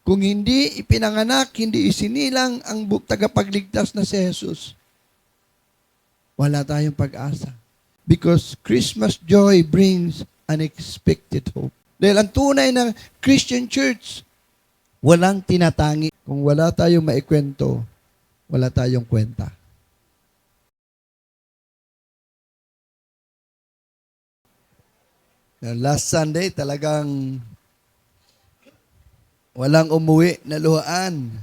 Kung hindi ipinanganak, hindi isinilang ang tagapagligtas na si Jesus, wala tayong pag-asa. Because Christmas joy brings unexpected hope. Dahil ang tunay na Christian church, walang tinatangi. Kung wala tayong maikwento, wala tayong kwenta. Last Sunday, talagang walang umuwi na luhaan.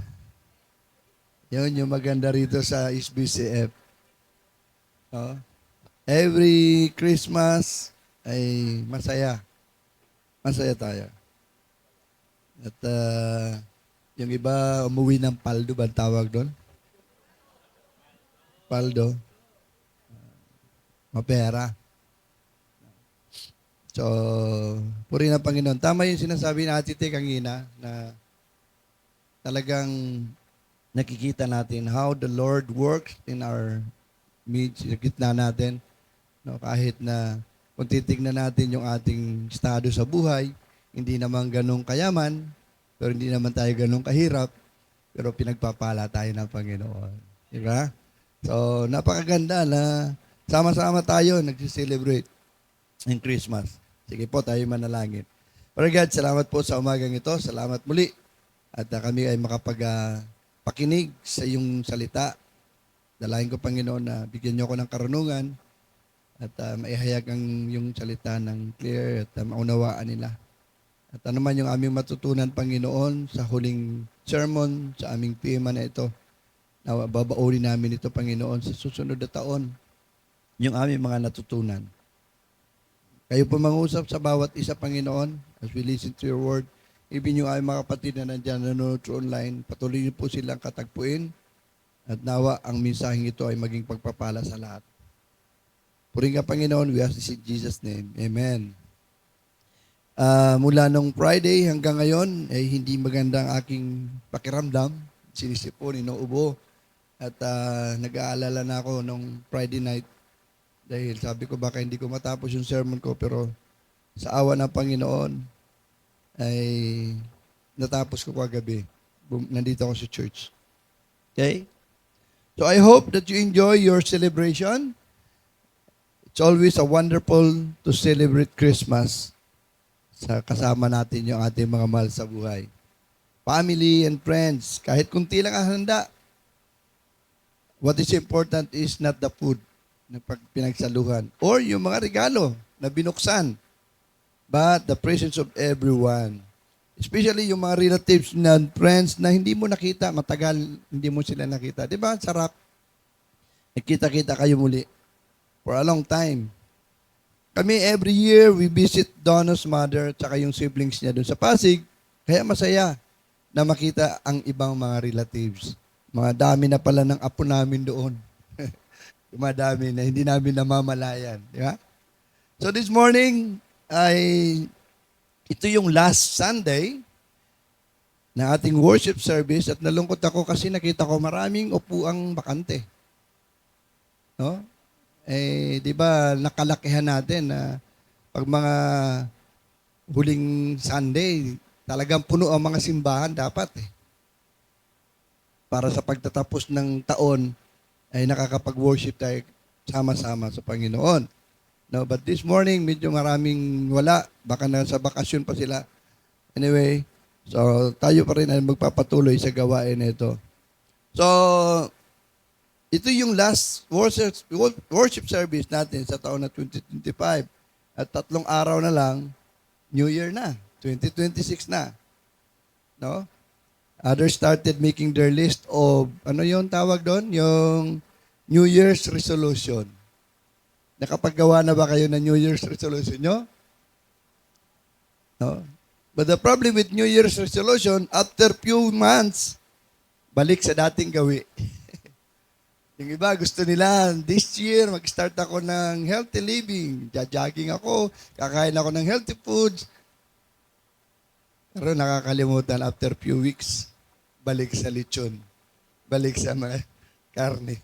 Yun yung maganda rito sa SBCF. Oh. Every Christmas ay masaya. Masaya tayo. At yung iba umuwi ng paldo ba tawag doon? Paldo. Mapera. So, puri ng Panginoon. Tama yung sinasabi na Ate Te kanina na talagang nakikita natin how the Lord works in our midst, sa gitna natin. No, kahit na kung titignan natin yung ating estado sa buhay, hindi naman ganong kayaman, pero hindi naman tayo ganong kahirap, pero pinagpapala tayo ng Panginoon. Di ba? So, napakaganda na sama-sama tayo nag-celebrate ng Christmas. Sige po, tayo manalangin. Lord God, salamat po sa umagang ito. Salamat muli. At kami ay makapag-pakinig sa iyong salita. Dalahin ko, Panginoon, na bigyan niyo ako ng karunungan at maihayag ang yung salita ng clear at maunawaan nila. At ano man yung aming matutunan, Panginoon, sa huling sermon, sa aming tema na ito, na babauli namin ito, Panginoon, sa susunod na taon, yung aming mga natutunan. Kayo po mangusap sa bawat isa, Panginoon, as we listen to your word. Even yung aming mga kapatid na nandiyan nanonood online, patuloy niyo po silang katagpuin at nawa ang mensaheng ito ay maging pagpapala sa lahat. Puring ka, Panginoon, we ask this in Jesus' name. Amen. Mula nung Friday hanggang ngayon, ay hindi maganda ang aking pakiramdam. Sinisipon, inuubo. At nag-aalala na ako nung Friday night dahil sabi ko baka hindi ko matapos yung sermon ko, pero sa awa ng Panginoon ay natapos ko kagabi. Nandito ako sa church. Okay? So I hope that you enjoy your celebration. It's always a wonderful to celebrate Christmas sa kasama natin yung ating mga mahal sa buhay. Family and friends, kahit kunti lang ang handa. What is important is not the food na pinagsaluhan or yung mga regalo na binuksan, but the presence of everyone. Especially yung mga relatives na friends na hindi mo nakita, matagal hindi mo sila nakita. Di ba? Sarap. Nakita-kita kayo muli for a long time. Kami every year, we visit Donna's mother at yung siblings niya doon sa Pasig. Kaya masaya na makita ang ibang mga relatives. Mga dami na pala ng apo namin doon. Dumadami na hindi namin namamalayan. Di ba? So this morning, ito yung last Sunday na ating worship service at nalungkot ako kasi nakita ko maraming upuang bakante. No? Di ba nakalakihan natin na pag mga huling Sunday, talagang puno ang mga simbahan dapat para sa pagtatapos ng taon ay nakakapag-worship tayo sama-sama sa Panginoon. No, but this morning, medyo maraming wala. Baka nasa bakasyon pa sila. Anyway, so tayo pa rin ay magpapatuloy sa gawain na ito. So, ito yung last worship service natin sa taon na 2025. At 3 araw na lang, New Year na. 2026 na. No? Others started making their list of, ano yung tawag doon? Yung New Year's resolution. Nakapaggawa na ba kayo ng New Year's resolution nyo? No? But the problem with New Year's resolution, after few months, balik sa dating gawi. Yung iba, gusto nila, this year, mag-start ako ng healthy living. Jogging ako, kakain ako ng healthy foods. Pero nakakalimutan, after few weeks, balik sa lechon. Balik sa mga karne.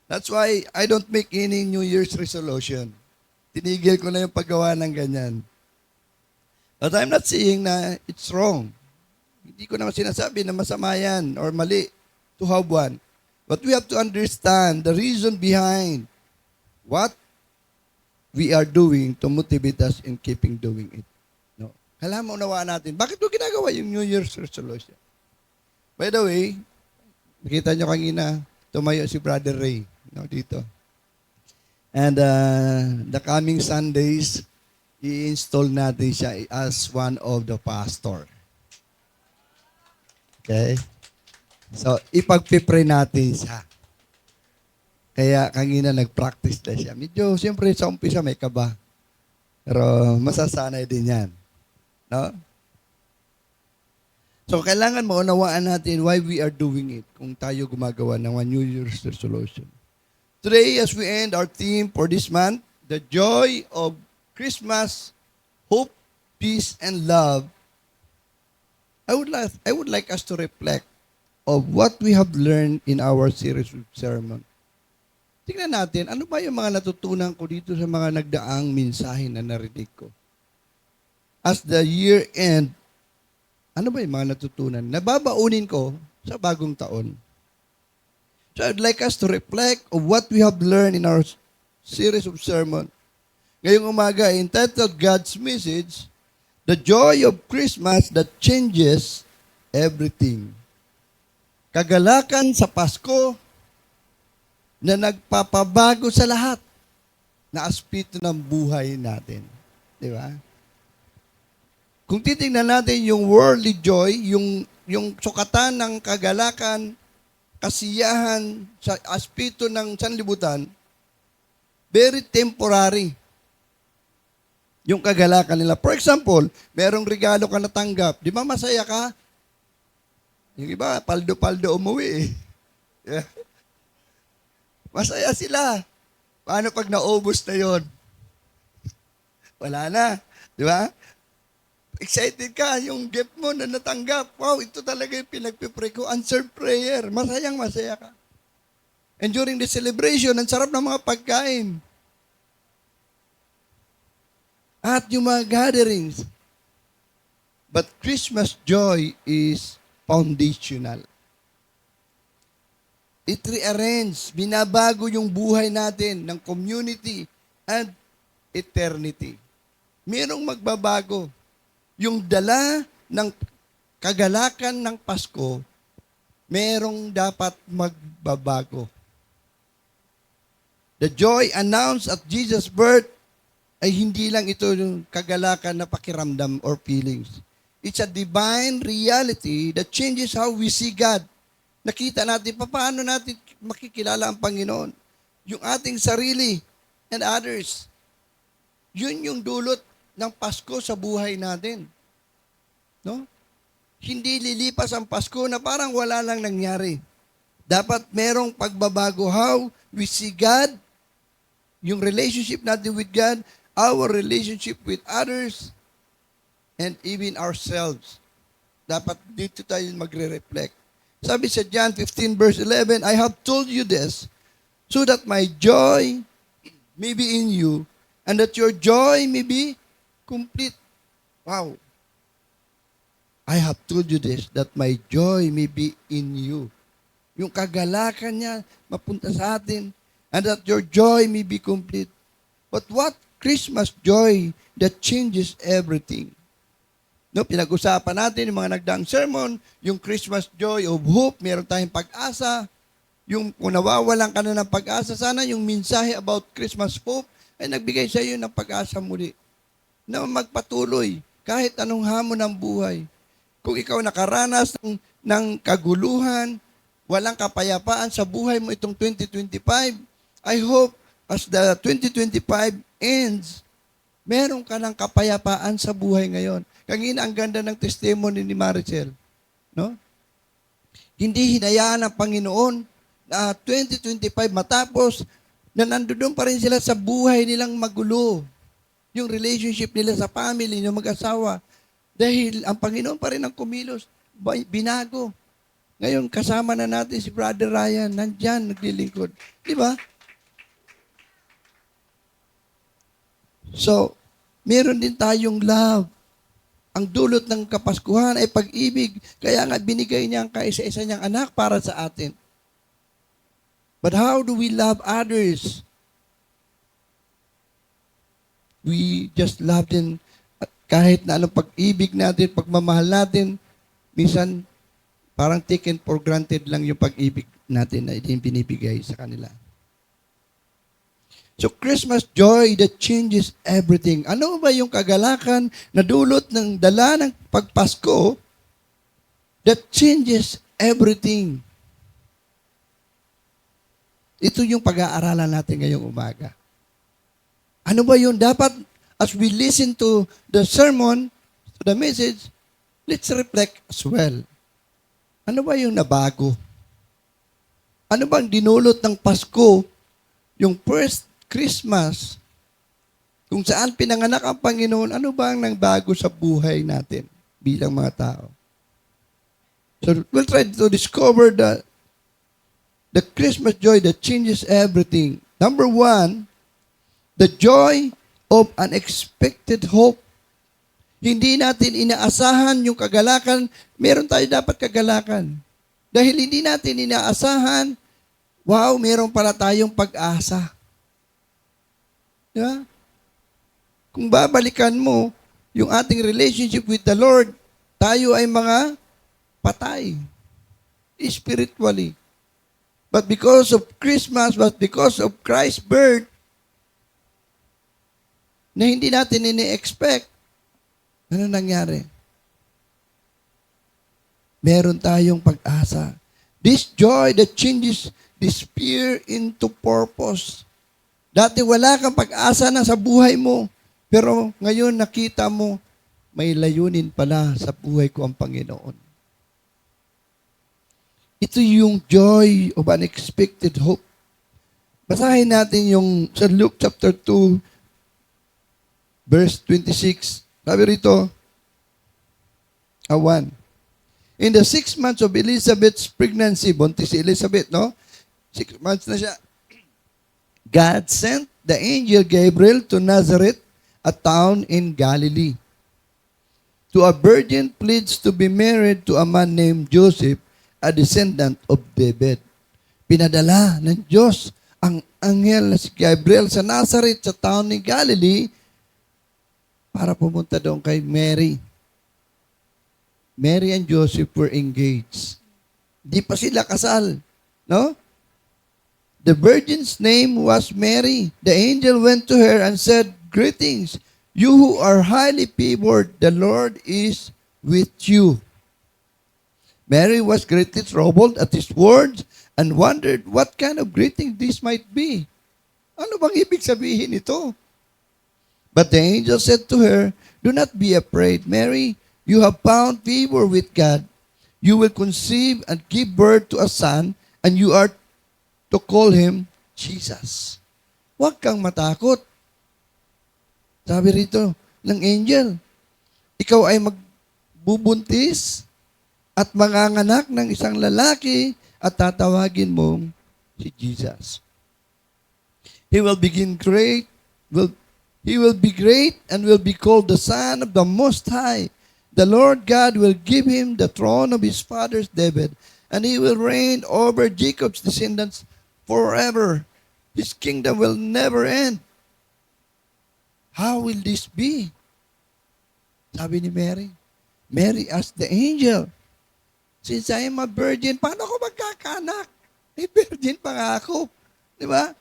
That's why I don't make any New Year's resolution. Tinigil ko na yung paggawa ng ganyan. But I'm not saying na it's wrong. Hindi ko naman sinasabi na masama yan or mali to have one. But we have to understand the reason behind what we are doing to motivate us in keeping doing it. No? Kailangan maunawaan natin, bakit mo ginagawa yung New Year's resolution? By the way, nakita nyo kanina, tumayo si Brother Ray dito. And the coming Sundays, i-install natin siya as one of the pastor. Okay? So, ipagpipray natin siya. Kaya kanina nag-practice na siya. Medyo, siyempre sa umpisa may kaba. Pero masasanay din yan. No? So, kailangan maunawaan natin why we are doing it kung tayo gumagawa ng one New Year's resolution. Today, as we end our theme for this month, the joy of Christmas, hope, peace, and love, I would like us to reflect of what we have learned in our series of sermon. Tingnan natin, ano ba yung mga natutunan ko dito sa mga nagdaang mensahe na narinig ko? As the year end, ano ba yung mga natutunan? Nababaunin ko sa bagong taon. So I'd like us to reflect of what we have learned in our series of sermon. Ngayong umaga, entitled God's Message, The Joy of Christmas That Changes Everything. Kagalakan sa Pasko na nagpapabago sa lahat na aspeto ng buhay natin. Di ba? Kung titingnan natin yung worldly joy, yung sukatan ng kagalakan, kasiyahan sa aspeto ng sanlibutan, very temporary yung kagalakan nila. For example, merong regalo ka natanggap. Di ba masaya ka? Yung iba, paldo-paldo umuwi eh. Yeah. Masaya sila. Paano pag naubos na yon? Wala na. Di ba? Excited ka, yung gift mo na natanggap. Wow, ito talaga yung pinagpipray ko. Answered prayer. Masayang masaya ka. And during the celebration, ang sarap ng mga pagkain. At yung mga gatherings. But Christmas joy is foundational. It rearranges, binabago yung buhay natin ng community and eternity. Merong magbabago. Yung dala ng kagalakan ng Pasko, merong dapat magbabago. The joy announced at Jesus' birth ay hindi lang ito yung kagalakan na pakiramdam or feelings. It's a divine reality that changes how we see God. Nakita natin, paano natin makikilala ang Panginoon? Yung ating sarili and others. Yun yung dulot ng Pasko sa buhay natin. No? Hindi lilipas ang Pasko na parang wala lang nangyari. Dapat merong pagbabago how we see God, yung relationship natin with God, our relationship with others, and even ourselves. Dapat dito tayo magre-reflect. Sabi sa John 15 verse 11, I have told you this so that my joy may be in you and that your joy may be complete. Wow. I have told you this, that my joy may be in you. Yung kagalakan niya, mapunta sa atin, and that your joy may be complete. But what Christmas joy that changes everything? No, pinag-usapan natin yung mga nagdaang sermon, yung Christmas joy of hope, meron tayong pag-asa. Yung kung nawawalan ka na ng pag-asa, sana yung mensahe about Christmas hope ay nagbigay sa iyo ng pag-asa muli. Na magpatuloy kahit anong hamon ng buhay. Kung ikaw nakaranas ng kaguluhan, walang kapayapaan sa buhay mo itong 2025, I hope as the 2025 ends, meron ka ng kapayapaan sa buhay ngayon. Kanina ang ganda ng testimony ni Maricel. No? Hindi hinayaan ng Panginoon na 2025 matapos na nandoon pa rin sila sa buhay nilang magulo. Yung relationship nila sa family, yung mag-asawa. Dahil ang Panginoon pa rin ang kumilos, binago. Ngayon, kasama na natin si Brother Ryan, nandyan, naglilingkod. Di ba? So, meron din tayong love. Ang dulot ng Kapaskuhan ay pag-ibig. Kaya nga binigay niya ang kaisa-isa niyang anak para sa atin. But how do we love others? We just love them kahit na anong pag-ibig natin, pagmamahal natin, minsan parang taken for granted lang yung pag-ibig natin na binibigay sa kanila. So Christmas joy that changes everything. Ano ba yung kagalakan na dulot ng dala ng pagpasko that changes everything? Ito yung pag-aaralan natin ngayong umaga. Ano ba yun? Dapat as we listen to the sermon, to the message, let's reflect as well. Ano ba yung nabago? Ano bang dinulot ng Pasko, yung first Christmas, kung saan pinanganak ang Panginoon, ano ba ang nangbago sa buhay natin bilang mga tao? So we'll try to discover the Christmas joy that changes everything. Number 1, the joy of unexpected hope. Hindi natin inaasahan yung kagalakan, meron tayo dapat kagalakan. Dahil hindi natin inaasahan, wow, meron pala tayong pag-asa. Diba? Kung babalikan mo yung ating relationship with the Lord, tayo ay mga patay spiritually. But because of Christmas, but because of Christ's birth, na hindi natin ini-expect, ano nangyari? Meron tayong pag-asa. This joy that changes despair into purpose. Dati wala kang pag-asa na sa buhay mo, pero ngayon nakita mo, may layunin pala sa buhay ko ang Panginoon. Ito yung joy of unexpected hope. Basahin natin yung sa Luke chapter 2, verse 26. Sabi rito, 1. In the 6 months of Elizabeth's pregnancy, buntis si Elizabeth, no? 6 months na siya. God sent the angel Gabriel to Nazareth, a town in Galilee, to a virgin pledged to be married to a man named Joseph, a descendant of David. Pinadala ng Diyos ang anghel na si Gabriel sa Nazareth, sa town ni Galilee, para pumunta doon kay Mary. Mary and Joseph were engaged. Di pa sila kasal, no? The virgin's name was Mary. The angel went to her and said, "Greetings, you who are highly favored, the Lord is with you." Mary was greatly troubled at his words and wondered what kind of greeting this might be. Ano bang ibig sabihin ito? But the angel said to her, "Do not be afraid, Mary. You have found favor with God. You will conceive and give birth to a son, and you are to call him Jesus." Huwag kang matakot. Sabi rito ng angel, ikaw ay magbubuntis at manganganak ng isang lalaki at tatawagin mong si Jesus. He will be great and will be called the Son of the Most High. The Lord God will give him the throne of his father David, and he will reign over Jacob's descendants forever. His kingdom will never end. How will this be? Sabi ni Mary. Mary asked the angel, "Since I am a virgin, paano ako magkakaanak? Eh, virgin pa nga ako." Di ba?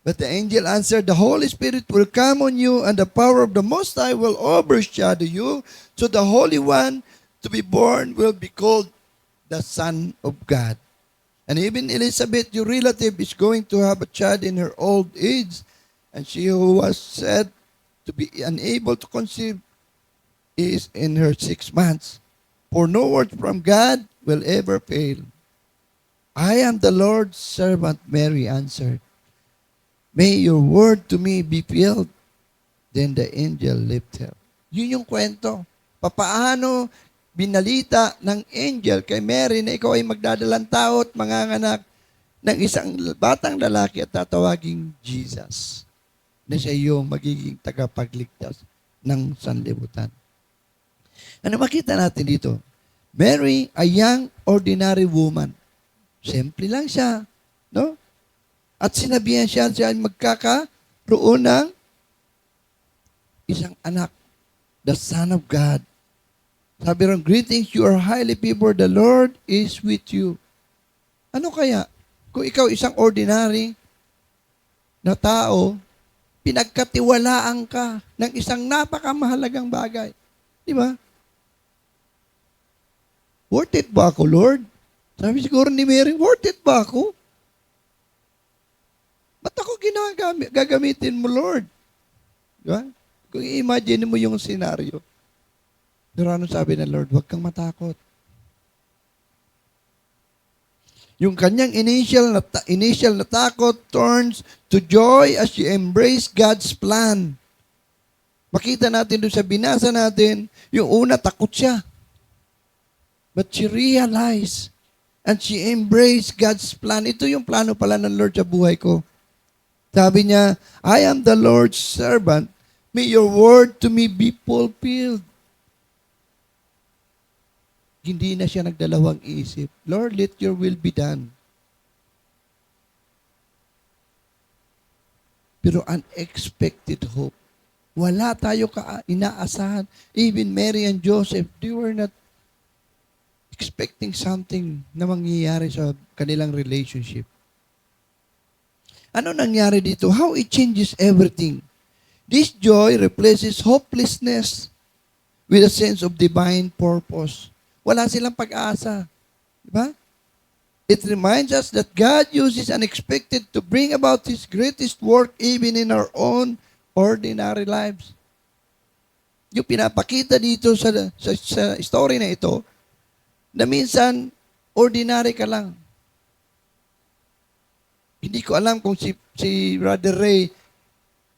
But the angel answered, "The Holy Spirit will come on you, and the power of the Most High will overshadow you. So the Holy One to be born will be called the Son of God." And even Elizabeth, your relative, is going to have a child in her old age. And she who was said to be unable to conceive is in her 6 months. For no word from God will ever fail. "I am the Lord's servant," Mary answered. "May your word to me be filled." Then the angel left her. Yun yung kwento. Papaano binalita ng angel kay Mary na ikaw ay magdadalang tao at manganganak ng isang batang lalaki at tatawaging Jesus, na siya yung magiging tagapagligtas ng sanlibutan. Ano makita natin dito? Mary, a young, ordinary woman. Simple lang siya. No? At sinabihan siya ay magkakaroon ng isang anak, the Son of God. Sabi ron, greetings, you are highly favored, the Lord is with you. Ano kaya? Kung ikaw isang ordinary na tao, pinagkatiwalaan ka ng isang napakamahalagang bagay. Di ba? Worth it ba ako, Lord? Sabi siguro ni Mary, worth it ba ako? Ba't ako gagamitin mo, Lord? Di ba? Kung i-imagine mo yung scenario. Pero ano sabi ng Lord? Huwag kang matakot. Yung kanyang initial na takot turns to joy as she embraced God's plan. Makita natin doon sa binasa natin, yung una takot siya. But she realized and she embraced God's plan. Ito yung plano pala ng Lord sa buhay ko. Sabi niya, I am the Lord's servant. May your word to me be fulfilled. Hindi na siya nagdalawang isip. Lord, let your will be done. Pero unexpected hope. Wala tayo inaasahan. Even Mary and Joseph, they were not expecting something na mangyayari sa kanilang relationship. Ano nangyari dito? How it changes everything. This joy replaces hopelessness with a sense of divine purpose. Wala silang pag-asa. Diba? It reminds us that God uses unexpected to bring about His greatest work even in our own ordinary lives. Yung pinapakita dito sa story na ito, na minsan, ordinary ka lang. Hindi ko alam kung si Brother Ray,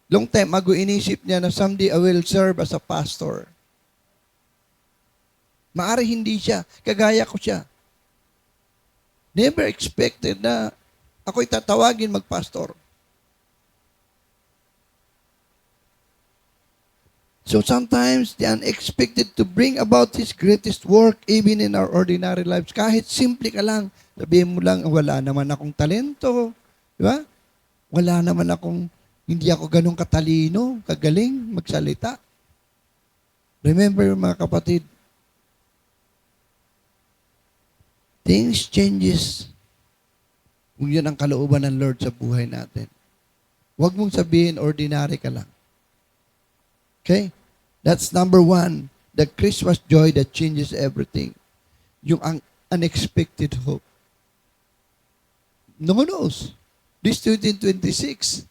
long time ago inisip niya na someday I will serve as a pastor. Maari hindi siya. Kagaya ko siya. Never expected na ako'y tatawagin magpastor. So sometimes, the unexpected to bring about His greatest work even in our ordinary lives. Kahit simple ka lang, sabihin mo lang, wala naman akong talento. Di ba? Wala naman hindi ako ganun katalino, kagaling, magsalita. Remember mga kapatid, things changes kung yun ang kalooban ng Lord sa buhay natin. Huwag mong sabihin, ordinary ka lang. Okay? That's number one. The Christmas joy that changes everything. Yung unexpected hope. No one knows. This 2026,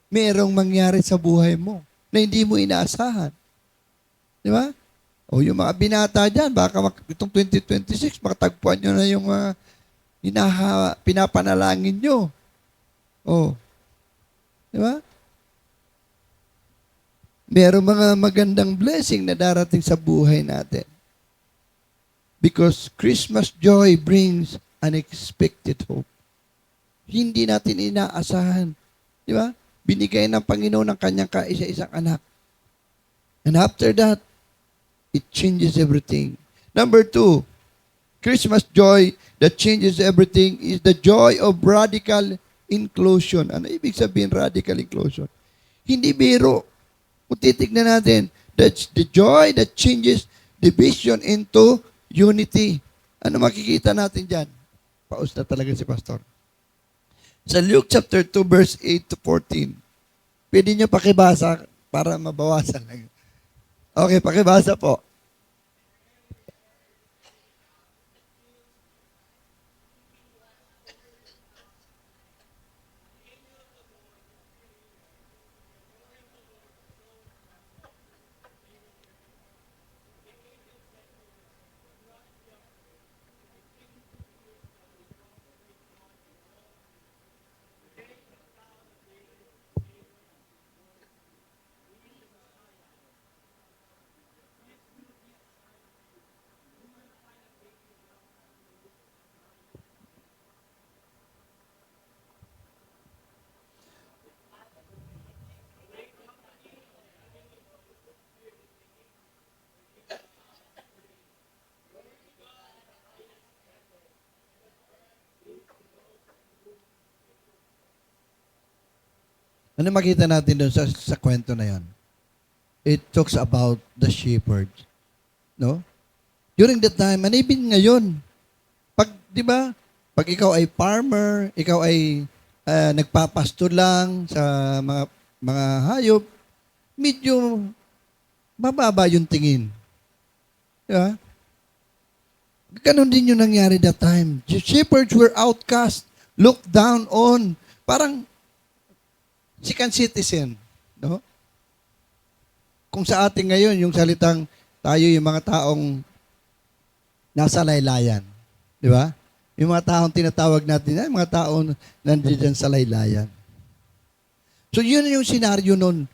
merong mangyari sa buhay mo na hindi mo inaasahan. Di ba? O yung mga binata dyan, baka itong 2026, makatagpuan nyo na yung pinapanalangin nyo. O. Di ba? Merong mga magandang blessing na darating sa buhay natin. Because Christmas joy brings unexpected hope. Hindi natin inaasahan. Di ba? Binigay ng Panginoon ng kanyang kaisa-isang anak. And after that, it changes everything. Number two, Christmas joy that changes everything is the joy of radical inclusion. Ano ibig sabihin radical inclusion? Hindi biro. Kung titignan natin, that's the joy that changes division into unity. Ano makikita natin dyan? Paus na talaga si Pastor. Sa Luke chapter 2, verse 8 to 14. Pwede nyo pakibasa para mabawasan lang. Okay, pakibasa po. Ano makita natin doon sa kwento na yon? It talks about the shepherd. No? During that time, and even ngayon, pag, di ba, pag ikaw ay farmer, ikaw ay nagpapasto lang sa mga hayop, medyo mababa yung tingin. Di ba? Ganon din yung nangyari that time. The shepherds were outcast, looked down on, parang second citizen. No? Kung sa ating ngayon, yung salitang tayo yung mga taong nasa laylayan. Di ba? Yung mga taong tinatawag natin, ay mga taong nandiyan sa laylayan. So yun yung senaryo nun.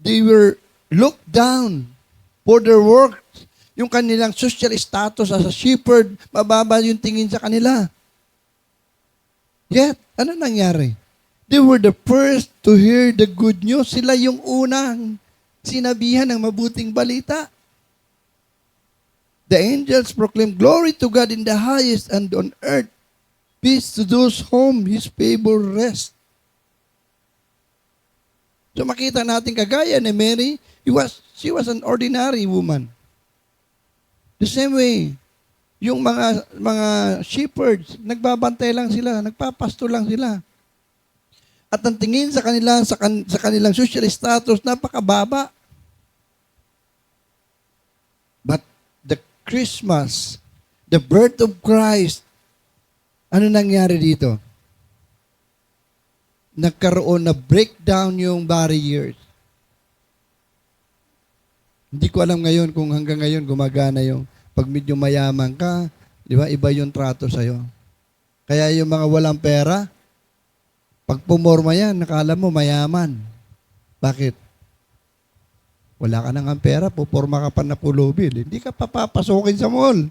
They were looked down for their work. Yung kanilang social status as a shepherd, mababa yung tingin sa kanila. Yet, ano nangyari? They were the first to hear the good news. Sila yung unang sinabihan ng mabuting balita. The angels proclaim, "Glory to God in the highest, and on earth, peace to those whom His favor rests." So makita natin kagaya ni Mary, she was an ordinary woman. The same way, yung mga shepherds, nagbabantay lang sila, nagpapasto lang sila. At ang tingin sa kanila, sa kanilang social status, napakababa. But the Christmas, the birth of Christ, ano nangyari dito? Nagkaroon na breakdown yung barriers. Hindi ko alam ngayon kung hanggang ngayon gumagana yung pag medyo mayaman ka, di ba, iba yung trato sa'yo. Kaya yung mga walang pera, pag pumorma yan, nakala mo mayaman. Bakit? Wala ka nang pera, puporma ka pa na pulubil. Hindi ka papapasukin sa mall.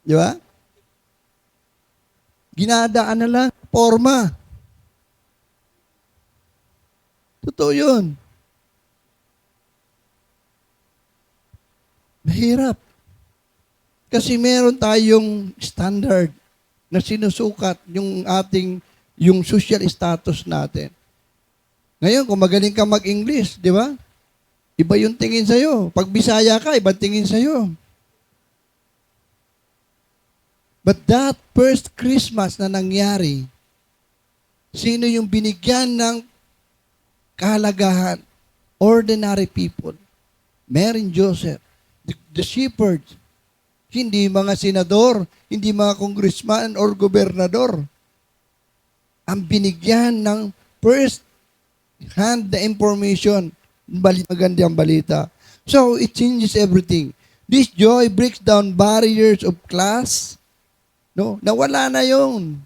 Di ba? Ginadaan na lang, porma. Totoo yun. Mahirap. Kasi meron tayong standard na sinusukat yung social status natin. Ngayon, kung magaling ka mag-English, di ba? Iba yung tingin sa'yo. Pag Bisaya ka, iba tingin sa'yo. But that first Christmas na nangyari, sino yung binigyan ng kahalagahan? Ordinary people. Mary and Joseph. The shepherds, hindi mga senador, hindi mga congressman or gobernador. Ang binigyan ng first hand the information, magandang balita. So, it changes everything. This joy breaks down barriers of class. No? Nawala na yun.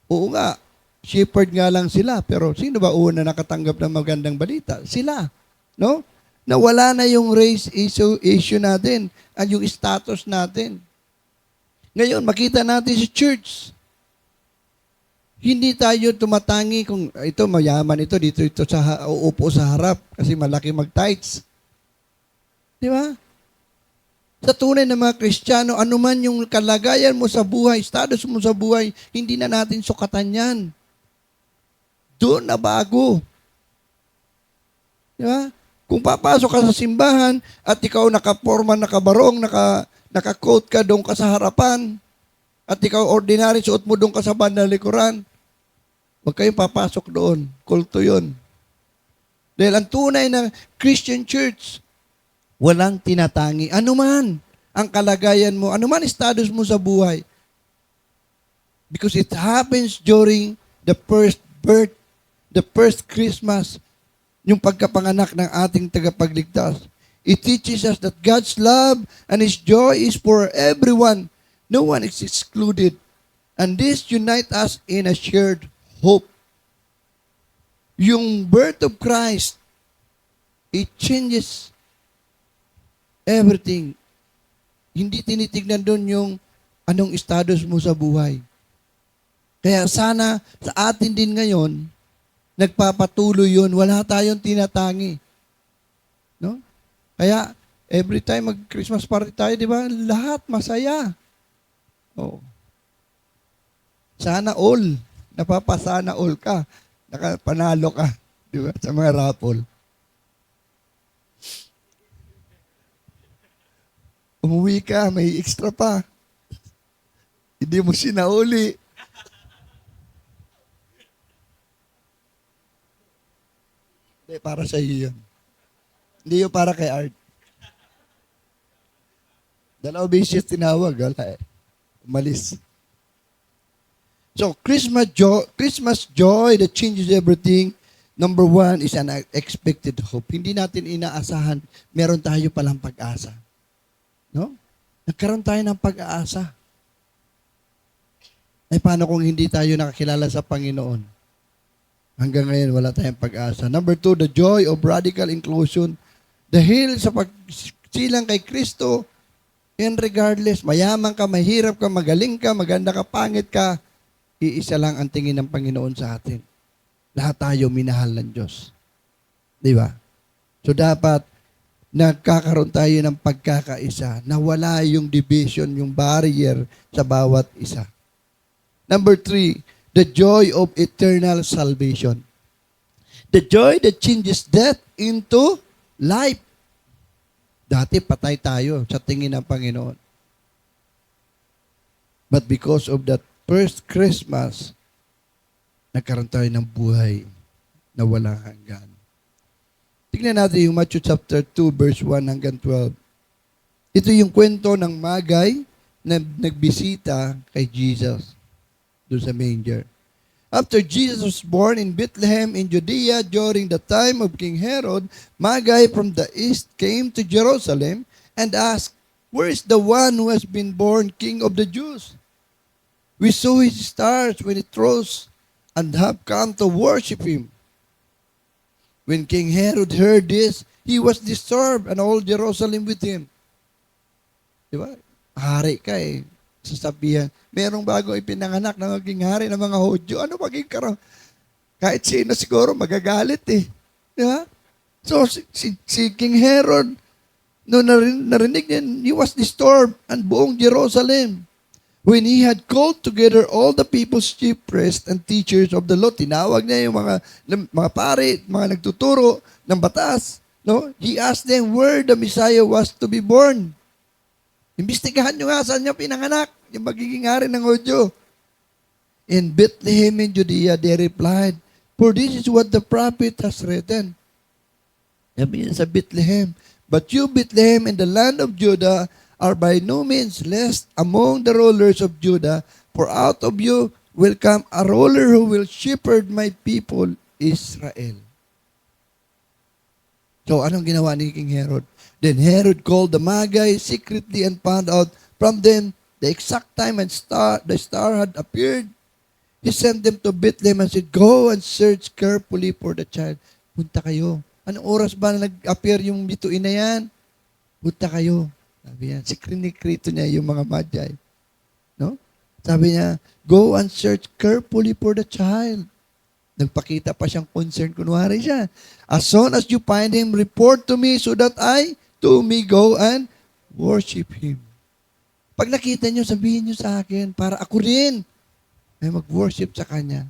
Oo nga, shepherd nga lang sila, pero sino ba una nakatanggap ng magandang balita? Sila. No? Nawala na yung race issue natin at yung status natin. Ngayon, makita natin sa church. Hindi tayo tumatangi kung ito mayaman dito sa uupo sa harap kasi malaki mag-tithes. Di ba? Sa tunay na mga Kristiyano, anuman yung kalagayan mo sa buhay, status mo sa buhay, hindi na natin sukatan yan. Doon na bago. Di ba? Kung papasok ka sa simbahan at ikaw nakaporma, nakabarong, naka-coat ka doon ka sa harapan at ikaw ordinary, suot mo doon ka sa bandang likuran, huwag kayong papasok doon. Kulto yun. Dahil ang tunay na Christian church, walang tinatangi. Ano man ang kalagayan mo, ano man status mo sa buhay. Because it happens during the first birth, the first Christmas, yung pagkapanganak ng ating tagapagligtas. It teaches us that God's love and His joy is for everyone. No one is excluded. And this unites us in a shared hope. Yung birth of Christ, it changes everything. Hindi tinitignan doon yung anong status mo sa buhay. Kaya sana sa atin din ngayon, nagpapatuloy yun. Wala tayong tinatangi. No? Kaya, every time mag-Christmas party tayo, di ba? Lahat masaya. Oh. Sana all. napapasana all ka. Nakapanalo ka. Di ba? Sa mga raffle. Umuwi ka, may extra pa. Hindi mo sinauli. Hindi, para sa iyo yun. Hindi yung para kay Art. Dalawa beses tinawag, wala eh. Umalis. So, Christmas joy that changes everything. Number one is an expected hope. Hindi natin inaasahan, meron tayo palang pag-asa. No? Nagkaroon tayo ng pag-aasa. Ay, paano kung hindi tayo nakakilala sa Panginoon? Hanggang ngayon, wala tayong pag-asa. Number two, the joy of radical inclusion. Dahil sa pagsilang kay Kristo, and regardless, mayaman ka, mahirap ka, magaling ka, maganda ka, pangit ka, iisa lang ang tingin ng Panginoon sa atin. Lahat tayo minahal ng Diyos. Di ba? So dapat, nagkakaroon tayo ng pagkakaisa, na wala yung division, yung barrier sa bawat isa. Number three, the joy of eternal salvation. The joy that changes death into life. Dati patay tayo sa tingin ng Panginoon. But because of that first Christmas, nagkaroon tayo ng buhay na walang hanggan. Tingnan natin yung Matthew chapter 2, verse 1 hanggang 12. Ito yung kwento ng magay na nagbisita kay Jesus doon sa manger. After Jesus was born in Bethlehem in Judea during the time of King Herod, Magi from the east came to Jerusalem and asked, "Where is the one who has been born King of the Jews? We saw his stars when it rose and have come to worship him." When King Herod heard this, he was disturbed and all Jerusalem with him. Di ba? Hari ka eh. Sasabihan, merong bago ipinanganak na maging hari ng mga Hudyo. Ano maging karoon? Kahit sino siguro magagalit eh. Di ba? So, si King Herod, no narinig niya, he was disturbed and buong Jerusalem. When he had called together all the people's chief priests and teachers of the law, tinawag niya yung mga pari, mga nagtuturo ng batas. No? He asked them where the Messiah was to be born. Imbestigahan nyo nga saan niya pinanganak, yung magiging hari ng Hudyo. In Bethlehem in Judea, they replied, "For this is what the prophet has written." Sabi niya sa Bethlehem, "But you, Bethlehem, in the land of Judah, are by no means less among the rulers of Judah, for out of you will come a ruler who will shepherd my people, Israel." So, anong ginawa ni King Herod? Then Herod called the Magi secretly and found out from them the exact time and the star had appeared. He sent them to Bethlehem and said, "Go and search carefully for the child." Punta kayo. Anong oras ba na nag-appear yung bituin na yan? Punta kayo. Sabi niya, sikrinikrito niya yung mga Magi. No? Sabi niya, go and search carefully for the child. Nagpakita pa siyang concern. Kunwari siya. As soon as you find him, report to me so that I may go and worship him. Pag nakita niyo, sabihin niyo sa akin para ako rin ay mag-worship sa kanya.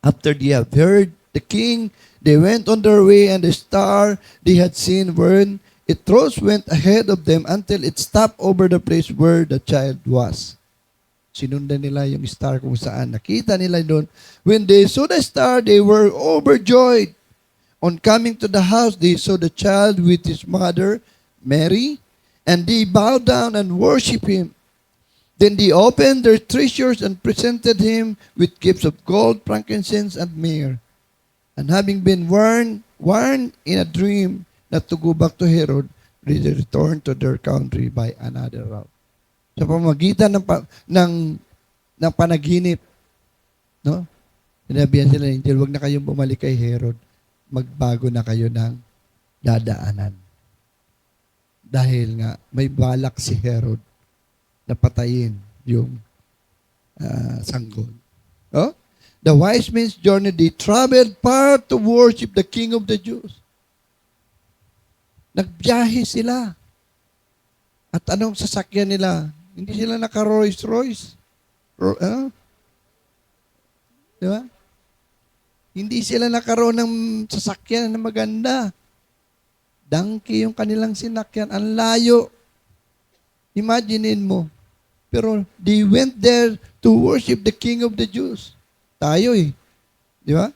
After they have heard the king, they went on their way and the star they had seen when it rose went ahead of them until it stopped over the place where the child was. Sinundan nila yung star kung saan. Nakita nila doon. When they saw the star, they were overjoyed. On coming to the house, they saw the child with his mother, Mary, and they bowed down and worshiped him. Then they opened their treasures and presented him with gifts of gold, frankincense, and myrrh. And having been warned in a dream not to go back to Herod, they returned to their country by another route. Sa pamamagitan ng panaginip, no? Sinabihan sila ng angel, huwag na kayong bumalik kay Herod. Magbago na kayo ng dadaanan. Dahil nga, may balak si Herod na patayin yung sanggol. Oh? The wise men's journey, they traveled far to worship the King of the Jews. Nagbiyahe sila. At anong sasakyan nila? Hindi sila naka Rolls Royce. Di ba? Hindi sila nakaroon ng sasakyan na maganda. Donkey yung kanilang sinakyan. Ang layo. Imaginein mo. Pero they went there to worship the King of the Jews. Tayo eh. Di ba?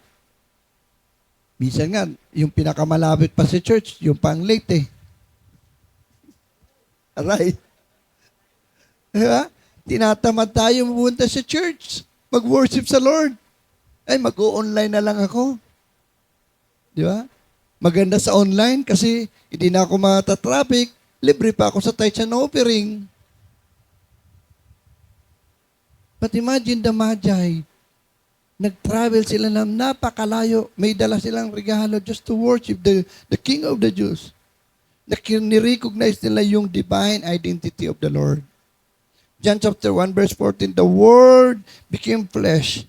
Minsan nga, yung pinakamalapit pa sa church, yung pang late eh. Right? Di ba? Tinatamad tayo pumunta sa church. Mag-worship sa Lord. Ay, mag-o-online na lang ako. Di ba? Maganda sa online kasi hindi na ako matatraffic. Libre pa ako sa tithes and offering. But imagine the Magi. Nag-travel sila na napakalayo. May dala silang regalo just to worship the King of the Jews. Ni-recognize nila yung divine identity of the Lord. John chapter 1 verse 14, the Word became flesh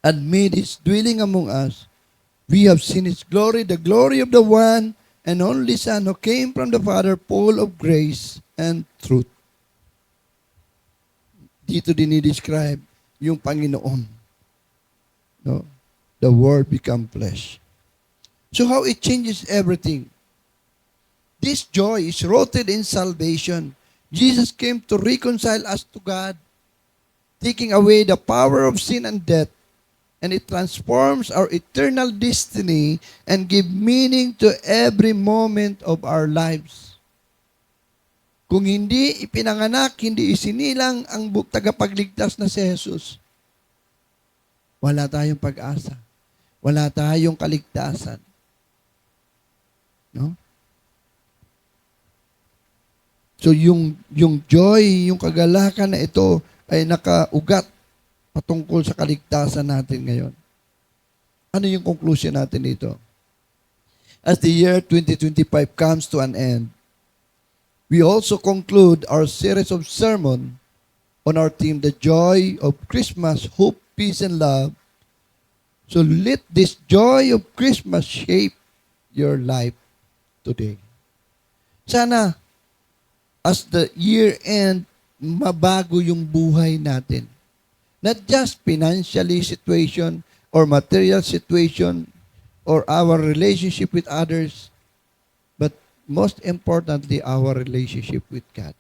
and made His dwelling among us. We have seen His glory, the glory of the one and only Son who came from the Father, full of grace and truth. Dito din i-describe yung Panginoon. No? The Word become flesh. So how it changes everything. This joy is rooted in salvation. Jesus came to reconcile us to God, taking away the power of sin and death, and it transforms our eternal destiny and give meaning to every moment of our lives. Kung hindi ipinanganak, hindi isinilang ang tagapagligtas na si Jesus, wala tayong pag-asa. Wala tayong kaligtasan. No? So yung joy, yung kagalakan na ito ay nakaugat patungkol sa kaligtasan natin ngayon. Ano yung conclusion natin dito? As the year 2025 comes to an end, we also conclude our series of sermon on our theme, The Joy of Christmas, Hope, Peace, and Love. So let this joy of Christmas shape your life today. Sana, as the year end, mabago yung buhay natin. Not just financially situation or material situation or our relationship with others, but most importantly, our relationship with God.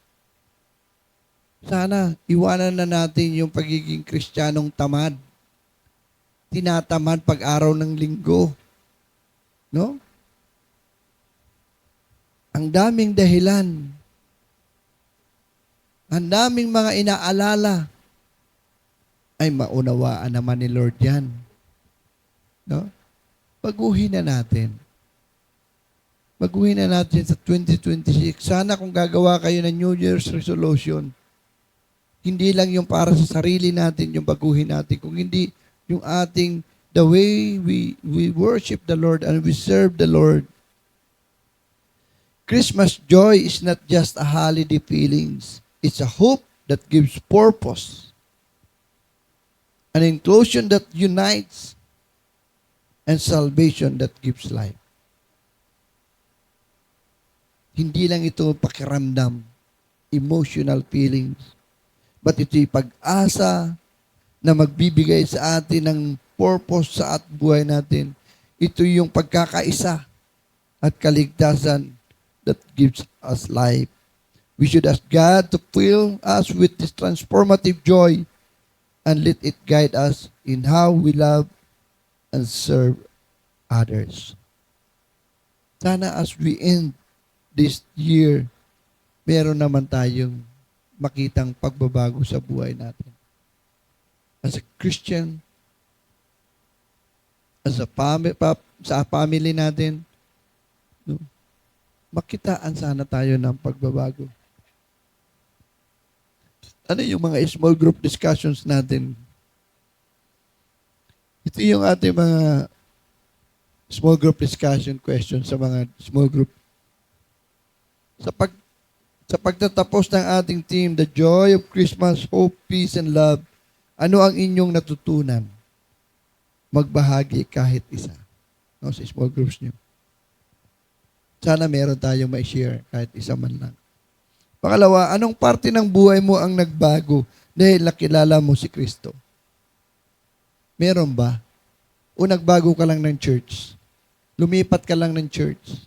Sana, iwanan na natin yung pagiging Kristiyanong tamad. Tinatamad pag-araw ng linggo. No? Ang daming dahilan. Ang daming mga inaalala. Ay, maunawaan naman ni Lord yan. No? Baguhin na natin. Baguhin na natin sa 2026. Sana kung gagawa kayo ng New Year's resolution, hindi lang yung para sa sarili natin yung baguhin natin, kung hindi yung ating, the way we worship the Lord and we serve the Lord. Christmas joy is not just a holiday feelings. It's a hope that gives purpose. An inclusion that unites. And salvation that gives life. Hindi lang ito pakiramdam, emotional feelings. But ito'y pag-asa na magbibigay sa atin ng purpose sa buhay natin. Ito yung pagkakaisa at kaligtasan that gives us life. We should ask God to fill us with this transformative joy and let it guide us in how we love and serve others. Sana as we end this year, meron naman tayong makitang pagbabago sa buhay natin. As a Christian, as a family natin, no, makitaan sana tayo ng pagbabago. Ano yung mga small group discussions natin? Ito yung ating mga small group discussion questions sa mga small group. Sa pagtatapos ng ating team, The Joy of Christmas, Hope, Peace, and Love, ano ang inyong natutunan? Magbahagi kahit isa. No, sa small groups nyo. Sana meron tayong ma-share kahit isa man lang. Pangalawa, anong parte ng buhay mo ang nagbago dahil nakilala mo si Kristo? Meron ba? O nagbago ka lang ng church? Lumipat ka lang ng church?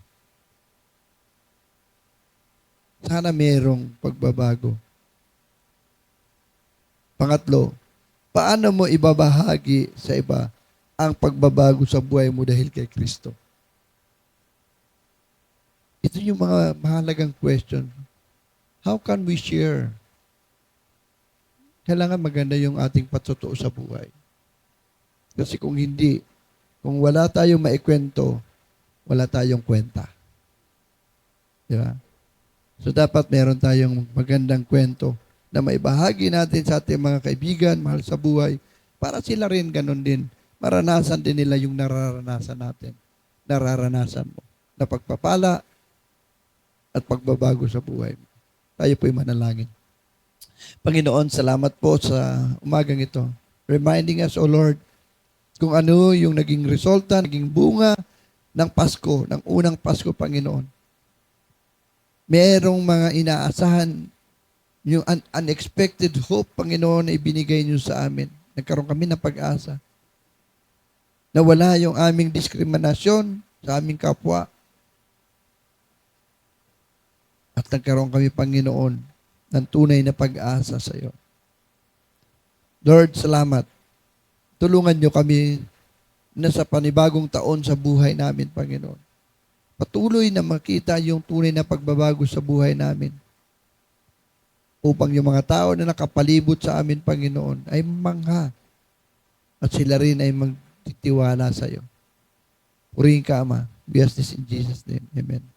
Sana merong pagbabago. Pangatlo, paano mo ibabahagi sa iba ang pagbabago sa buhay mo dahil kay Kristo? Ito yung mga mahalagang question. How can we share? Kailangan maganda yung ating patutuo sa buhay. Kasi kung hindi, kung wala tayong maikwento, wala tayong kwenta. Di ba? So dapat meron tayong magandang kwento na maibahagi natin sa ating mga kaibigan, mahal sa buhay, para sila rin ganun din. Maranasan din nila yung nararanasan natin. Nararanasan mo. Na pagpapala at pagbabago sa buhay mo. Tayo po'y manalangin. Panginoon, salamat po sa umagang ito. Reminding us, O Lord, kung ano yung naging resulta, naging bunga ng Pasko, ng unang Pasko, Panginoon. Merong mga inaasahan, yung unexpected hope, Panginoon, na ibinigay niyo sa amin. Nagkaroon kami ng pag-asa. Nawala yung aming diskriminasyon sa aming kapwa. At nagkaroon kami, Panginoon, ng tunay na pag-asa sa iyo. Lord, salamat. Tulungan niyo kami na sa panibagong taon sa buhay namin, Panginoon. Patuloy na makita yung tunay na pagbabago sa buhay namin. Upang yung mga tao na nakapalibot sa amin, Panginoon, ay mangha. At sila rin ay magtitiwala sa iyo. Purihin ka, Ama. We ask this in Jesus' name. Amen.